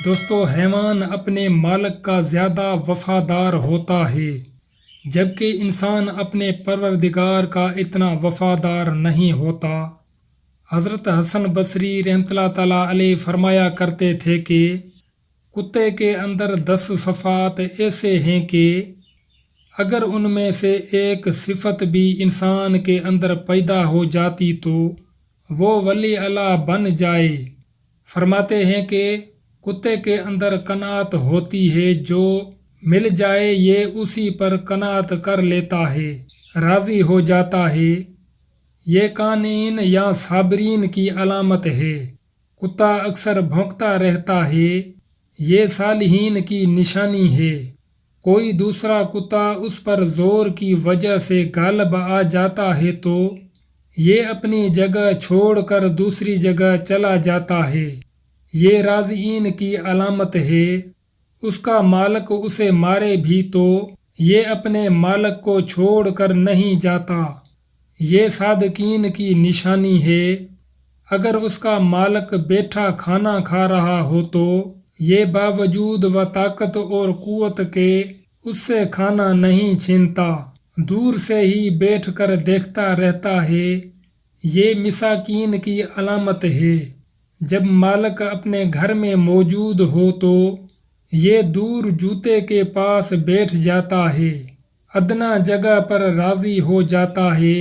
دوستو، حیوان اپنے مالک کا زیادہ وفادار ہوتا ہے، جبکہ انسان اپنے پروردگار کا اتنا وفادار نہیں ہوتا۔ حضرت حسن بصری رحمۃ اللہ تعالیٰ علیہ فرمایا کرتے تھے کہ کتے کے اندر 10 صفات ایسے ہیں کہ اگر ان میں سے ایک صفت بھی انسان کے اندر پیدا ہو جاتی تو وہ ولی اللہ بن جائے۔ فرماتے ہیں کہ کتے کے اندر قناعت ہوتی ہے، جو مل جائے یہ اسی پر قناعت کر لیتا ہے، راضی ہو جاتا ہے۔ یہ قانعین یا صابرین کی علامت ہے۔ کتا اکثر بھونکتا رہتا ہے، یہ صالحین کی نشانی ہے۔ کوئی دوسرا کتا اس پر زور کی وجہ سے غالب آ جاتا ہے تو یہ اپنی جگہ چھوڑ کر دوسری جگہ چلا جاتا ہے، یہ راضیین کی علامت ہے۔ اس کا مالک اسے مارے بھی تو یہ اپنے مالک کو چھوڑ کر نہیں جاتا، یہ صادقین کی نشانی ہے۔ اگر اس کا مالک بیٹھا کھانا کھا رہا ہو تو یہ باوجود و طاقت اور قوت کے اس سے کھانا نہیں چھینتا، دور سے ہی بیٹھ کر دیکھتا رہتا ہے، یہ مساکین کی علامت ہے۔ جب مالک اپنے گھر میں موجود ہو تو یہ دور جوتے کے پاس بیٹھ جاتا ہے، ادنیٰ جگہ پر راضی ہو جاتا ہے،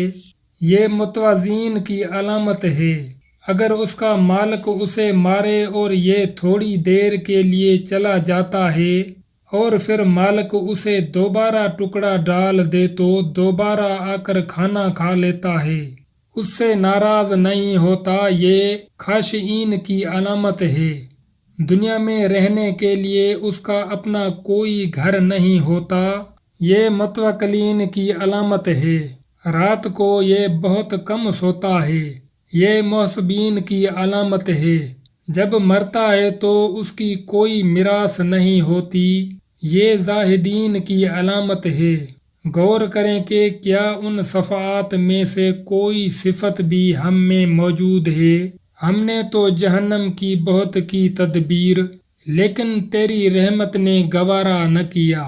یہ متوازین کی علامت ہے۔ اگر اس کا مالک اسے مارے اور یہ تھوڑی دیر کے لیے چلا جاتا ہے اور پھر مالک اسے دوبارہ ٹکڑا ڈال دے تو دوبارہ آ کر کھانا کھا لیتا ہے، اس سے ناراض نہیں ہوتا، یہ خاشعین کی علامت ہے۔ دنیا میں رہنے کے لیے اس کا اپنا کوئی گھر نہیں ہوتا، یہ متوکلین کی علامت ہے۔ رات کو یہ بہت کم سوتا ہے، یہ محسبین کی علامت ہے۔ جب مرتا ہے تو اس کی کوئی میراث نہیں ہوتی، یہ زاہدین کی علامت ہے۔ غور کریں کہ کیا ان صفات میں سے کوئی صفت بھی ہم میں موجود ہے؟ ہم نے تو جہنم کی بہت کی تدبیر، لیکن تیری رحمت نے گوارا نہ کیا۔